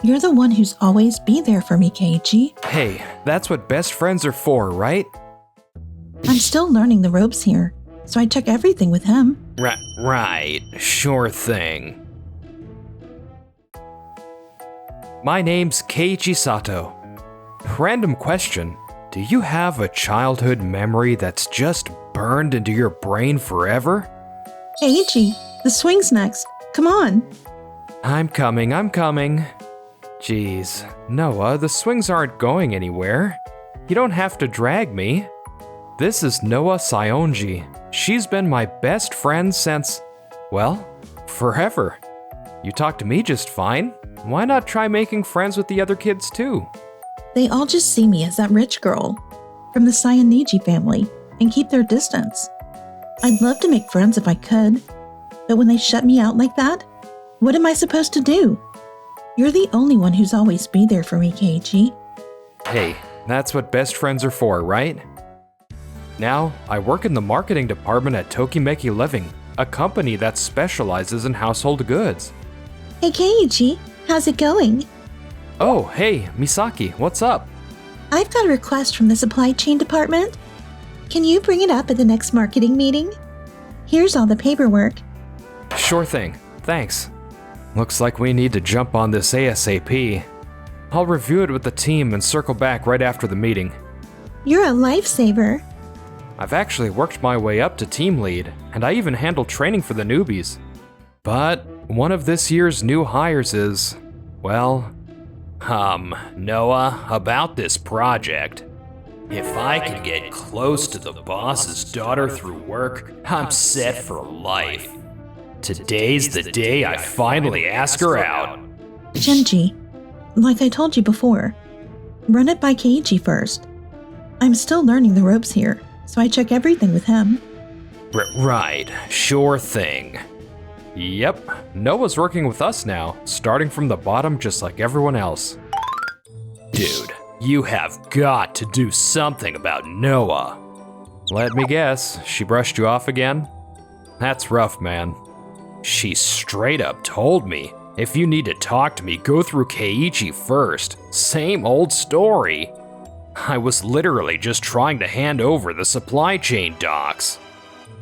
You're the one who's always be there for me, Keiichi. Hey, that's what best friends are for, right? I'm still learning the ropes here, so I check everything with him. Right, sure thing. My name's Keiichi Sato. Random question, do you have a childhood memory that's just burned into your brain forever? Keiichi, the swing's next. Come on. I'm coming. Jeez, Noah, the swings aren't going anywhere. You don't have to drag me. This is Noah Sayonji. She's been my best friend since, well, forever. You talk to me just fine. Why not try making friends with the other kids too? They all just see me as that rich girl from the Sayoniji family and keep their distance. I'd love to make friends if I could, but when they shut me out like that, what am I supposed to do? You're the only one who's always be there for me, Keiichi. Hey, that's what best friends are for, right? Now, I work in the marketing department at Tokimeki Living, a company that specializes in household goods. Hey Keiichi, how's it going? Oh, hey, Misaki, what's up? I've got a request from the supply chain department. Can you bring it up at the next marketing meeting? Here's all the paperwork. Sure thing, thanks. Looks like we need to jump on this ASAP. I'll review it with the team and circle back right after the meeting. You're a lifesaver. I've actually worked my way up to team lead, and I even handle training for the newbies. But one of this year's new hires is, well, Noah, about this project. If I can get close to the boss's daughter through work, I'm set for life. Today's the day I finally ask her out. Shinji, like I told you before, run it by Keiichi first. I'm still learning the ropes here, so I check everything with him. Right, sure thing. Yep, Noah's working with us now, starting from the bottom just like everyone else. Dude, you have got to do something about Noah. Let me guess, she brushed you off again? That's rough, man. She straight up told me, if you need to talk to me, go through Keiichi first. Same old story. I was literally just trying to hand over the supply chain docs,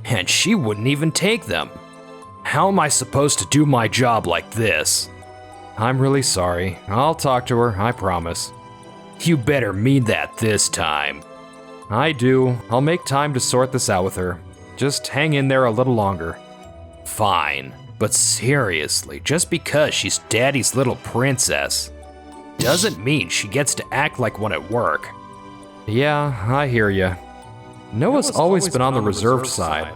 and she wouldn't even take them. How am I supposed to do my job like this? I'm really sorry. I'll talk to her, I promise. You better mean that this time. I do. I'll make time to sort this out with her. Just hang in there a little longer. Fine, but seriously, just because she's Daddy's little princess doesn't mean she gets to act like one at work. Yeah, I hear ya. Noah's always been on the reserved side,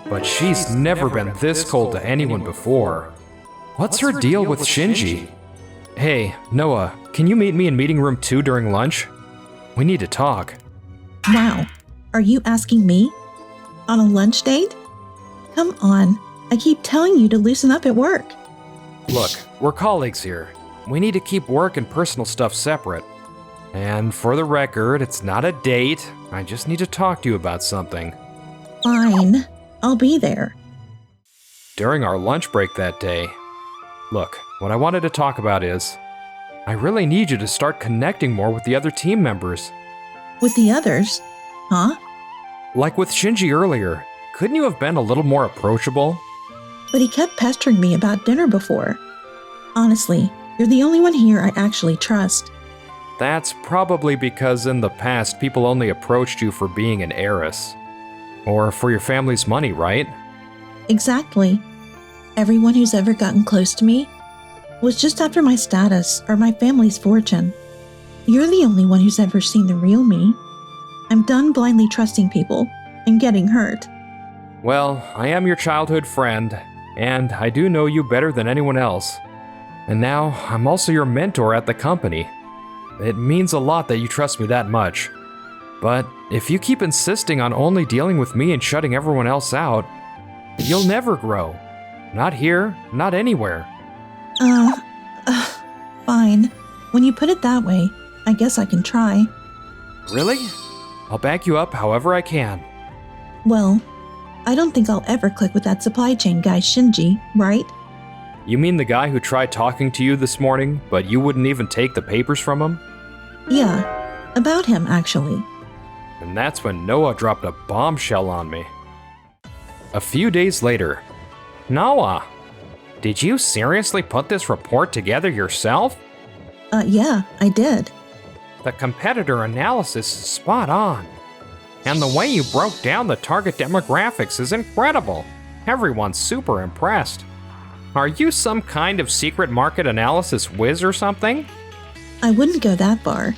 but she's never been this cold to anyone before. What's her deal with Shinji? Hey, Noah, can you meet me in meeting room 2 during lunch? We need to talk. Wow, are you asking me? On a lunch date? Come on, I keep telling you to loosen up at work. Look, we're colleagues here. We need to keep work and personal stuff separate. And for the record, it's not a date. I just need to talk to you about something. Fine, I'll be there. During our lunch break that day, look, what I wanted to talk about is, I really need you to start connecting more with the other team members. With the others? Huh? Like with Shinji earlier, couldn't you have been a little more approachable? But he kept pestering me about dinner before. Honestly, you're the only one here I actually trust. That's probably because in the past people only approached you for being an heiress. Or for your family's money, right? Exactly. Everyone who's ever gotten close to me was just after my status or my family's fortune. You're the only one who's ever seen the real me. I'm done blindly trusting people and getting hurt. Well, I am your childhood friend, and I do know you better than anyone else. And now, I'm also your mentor at the company. It means a lot that you trust me that much. But if you keep insisting on only dealing with me and shutting everyone else out, you'll never grow. Not here, not anywhere. Fine. When you put it that way, I guess I can try. Really? I'll back you up however I can. Well, I don't think I'll ever click with that supply chain guy Shinji, right? You mean the guy who tried talking to you this morning, but you wouldn't even take the papers from him? Yeah, about him, actually. And that's when Noah dropped a bombshell on me. A few days later, Noah, did you seriously put this report together yourself? Yeah, I did. The competitor analysis is spot on. And the way you broke down the target demographics is incredible. Everyone's super impressed. Are you some kind of secret market analysis whiz or something? I wouldn't go that far.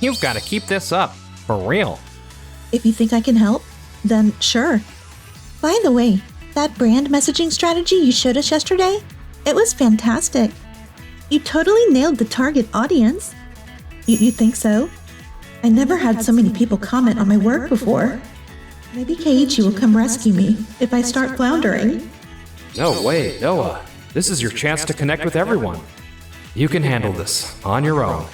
You've got to keep this up, for real. If you think I can help, then sure. By the way, that brand messaging strategy you showed us yesterday, it was fantastic. You totally nailed the target audience. You think so? I never had so many people comment on my work before. Maybe Keiichi will come rescue me if I start floundering. No way, Noah. This is your chance to connect with everyone. You can handle this on your own.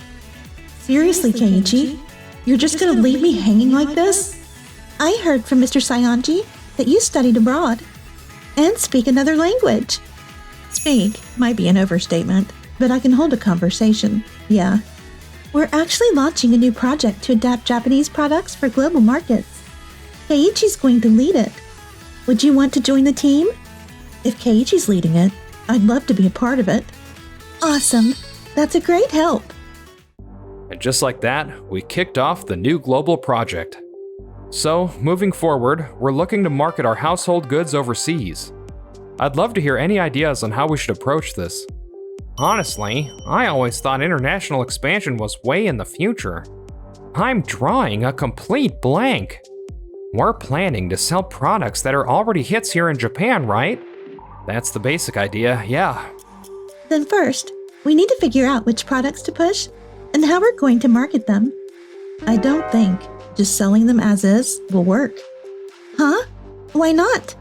Seriously, Keiichi? You're just gonna leave me hanging like this? I heard from Mr. Saionji that you studied abroad and speak another language. Speak might be an overstatement, but I can hold a conversation, yeah. We're actually launching a new project to adapt Japanese products for global markets. Keiichi's going to lead it. Would you want to join the team? If Keiichi's leading it, I'd love to be a part of it. Awesome. That's a great help. And just like that, we kicked off the new global project. So, moving forward, we're looking to market our household goods overseas. I'd love to hear any ideas on how we should approach this. Honestly, I always thought international expansion was way in the future. I'm drawing a complete blank. We're planning to sell products that are already hits here in Japan, right? That's the basic idea, yeah. Then first, we need to figure out which products to push and how we're going to market them. I don't think just selling them as is will work. Huh? Why not?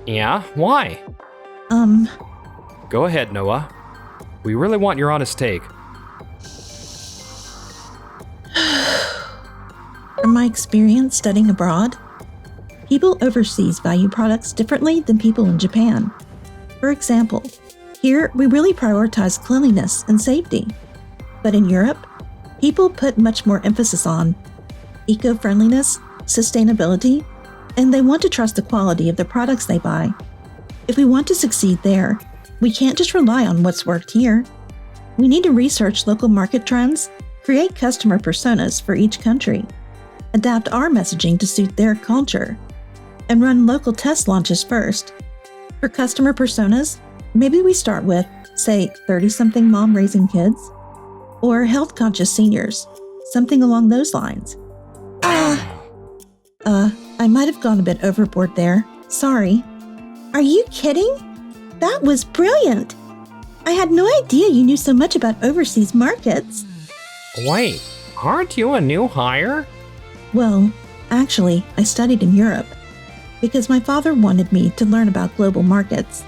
Yeah, why? Go ahead, Noah. We really want your honest take. From my experience studying abroad, people overseas value products differently than people in Japan. For example, here we really prioritize cleanliness and safety. But in Europe, people put much more emphasis on eco-friendliness, sustainability, and they want to trust the quality of the products they buy. If we want to succeed there, we can't just rely on what's worked here. We need to research local market trends, create customer personas for each country, adapt our messaging to suit their culture, and run local test launches first. For customer personas, maybe we start with, say, 30-something mom raising kids, or health-conscious seniors, something along those lines. I might have gone a bit overboard there. Sorry. Are you kidding? That was brilliant! I had no idea you knew so much about overseas markets. Wait, aren't you a new hire? Well, actually, I studied in Europe because my father wanted me to learn about global markets.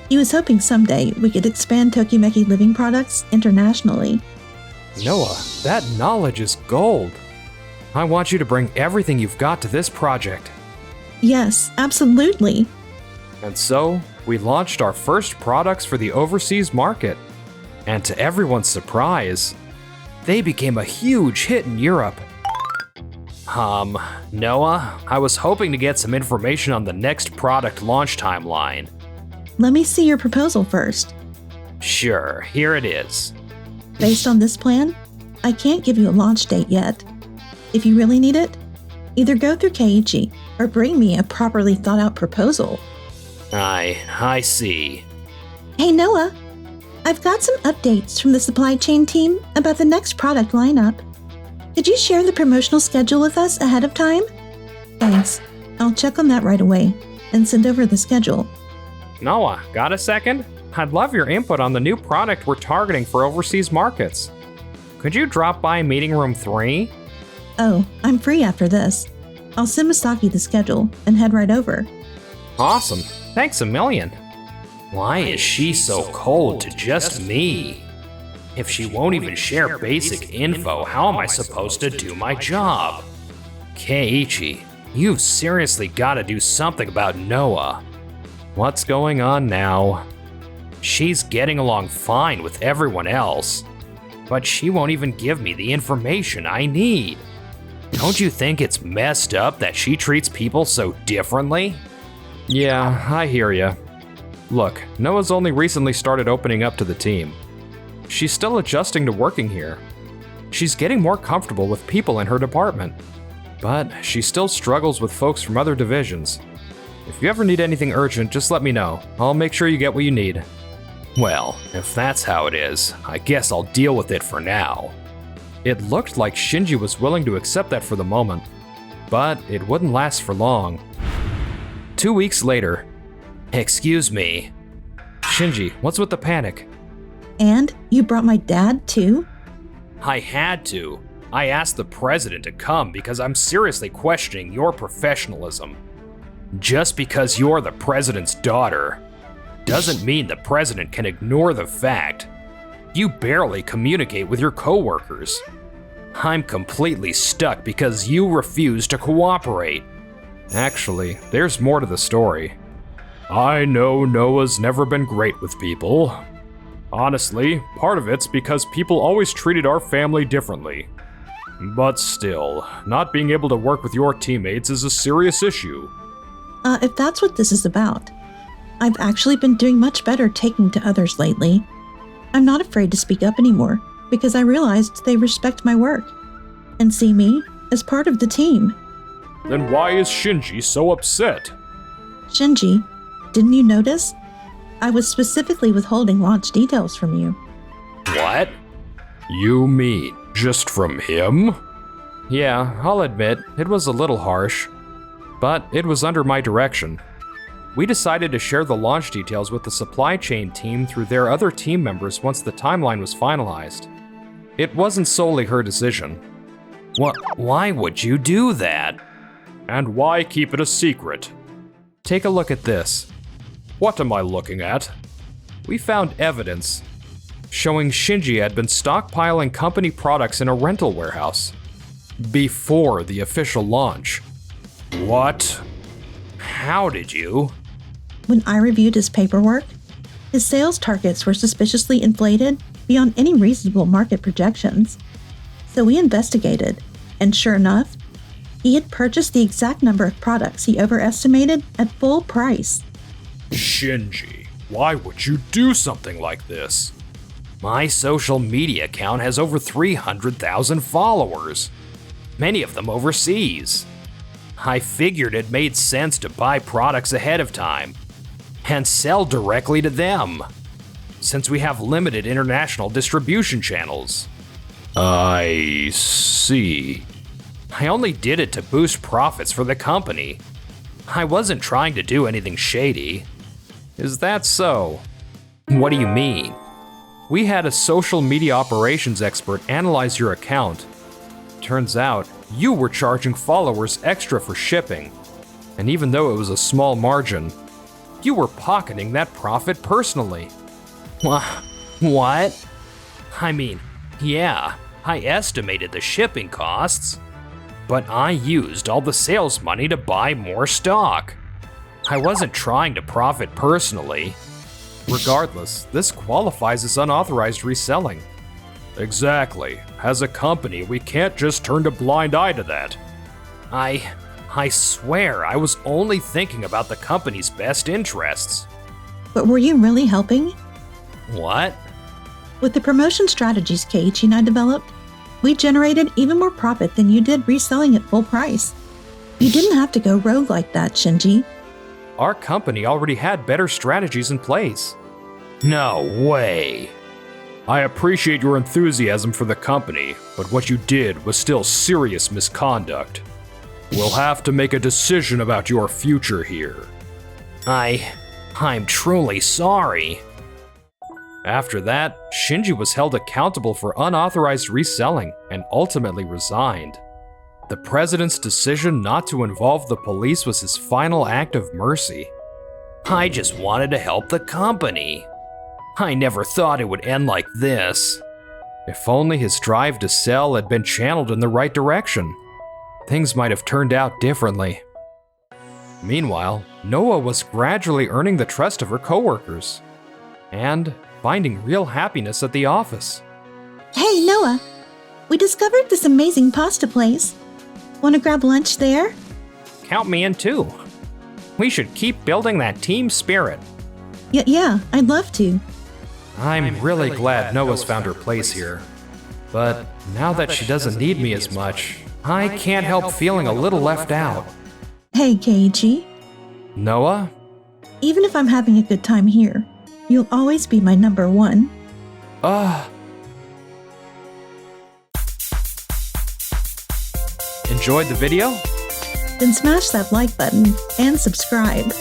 He was hoping someday we could expand Tokimeki living products internationally. Noah, that knowledge is gold. I want you to bring everything you've got to this project. Yes, absolutely. And so, we launched our first products for the overseas market. And to everyone's surprise, they became a huge hit in Europe. Noah, I was hoping to get some information on the next product launch timeline. Let me see your proposal first. Sure, here it is. Based on this plan, I can't give you a launch date yet. If you really need it, either go through Keiichi or bring me a properly thought out proposal. I see. Hey Noah, I've got some updates from the supply chain team about the next product lineup. Could you share the promotional schedule with us ahead of time? Thanks. I'll check on that right away and send over the schedule. Noah, got a second? I'd love your input on the new product we're targeting for overseas markets. Could you drop by meeting room 3? Oh, I'm free after this. I'll send Misaki the schedule and head right over. Awesome. Thanks a million. Why is she so cold to just me? If she won't even share basic info, how am I supposed to do my job? Keiichi, you've seriously got to do something about Noah. What's going on now? She's getting along fine with everyone else, but she won't even give me the information I need. Don't you think it's messed up that she treats people so differently? Yeah, I hear ya. Look, Noah's only recently started opening up to the team. She's still adjusting to working here. She's getting more comfortable with people in her department, but she still struggles with folks from other divisions. If you ever need anything urgent, just let me know. I'll make sure you get what you need. Well, if that's how it is, I guess I'll deal with it for now. It looked like Shinji was willing to accept that for the moment, but it wouldn't last for long. 2 weeks later. Excuse me. Shinji, what's with the panic? And you brought my dad too? I had to. I asked the president to come because I'm seriously questioning your professionalism. Just because you're the president's daughter doesn't mean the president can ignore the fact you barely communicate with your coworkers. I'm completely stuck because you refuse to cooperate. Actually, there's more to the story. I know Noah's never been great with people. Honestly, part of it's because people always treated our family differently. But still, not being able to work with your teammates is a serious issue. If that's what this is about, I've actually been doing much better taking to others lately. I'm not afraid to speak up anymore because I realized they respect my work and see me as part of the team. Then why is Shinji so upset? Shinji, didn't you notice? I was specifically withholding launch details from you. What? You mean just from him? Yeah, I'll admit, it was a little harsh, but it was under my direction. We decided to share the launch details with the supply chain team through their other team members once the timeline was finalized. It wasn't solely her decision. Why would you do that? And why keep it a secret? Take a look at this. What am I looking at? We found evidence showing Shinji had been stockpiling company products in a rental warehouse before the official launch. What? How did you? When I reviewed his paperwork, his sales targets were suspiciously inflated beyond any reasonable market projections. So we investigated, and sure enough, he had purchased the exact number of products he overestimated at full price. Shinji, why would you do something like this? My social media account has over 300,000 followers, many of them overseas. I figured it made sense to buy products ahead of time and sell directly to them, since we have limited international distribution channels. I see. I only did it to boost profits for the company. I wasn't trying to do anything shady. Is that so? What do you mean? We had a social media operations expert analyze your account. Turns out, you were charging followers extra for shipping. And even though it was a small margin, you were pocketing that profit personally. What? I mean, yeah, I estimated the shipping costs, but I used all the sales money to buy more stock. I wasn't trying to profit personally. Regardless, this qualifies as unauthorized reselling. Exactly. As a company, we can't just turn a blind eye to that. I swear I was only thinking about the company's best interests. But were you really helping? What? With the promotion strategies Keiichi and I developed, we generated even more profit than you did reselling at full price. You didn't have to go rogue like that, Shinji. Our company already had better strategies in place. No way. I appreciate your enthusiasm for the company, but what you did was still serious misconduct. We'll have to make a decision about your future here. I'm truly sorry. After that, Shinji was held accountable for unauthorized reselling and ultimately resigned. The president's decision not to involve the police was his final act of mercy. I just wanted to help the company. I never thought it would end like this. If only his drive to sell had been channeled in the right direction, things might have turned out differently. Meanwhile, Noah was gradually earning the trust of her coworkers. and finding real happiness at the office. Hey, Noah! We discovered this amazing pasta place. Want to grab lunch there? Count me in too. We should keep building that team spirit. Yeah, I'd love to. I'm really glad Noah's found her place here. But now that she doesn't need me as much, I can't help feeling a little left out. Hey, Keiichi. Noah? Even if I'm having a good time here, you'll always be my number one. Enjoyed the video? Then smash that like button and subscribe.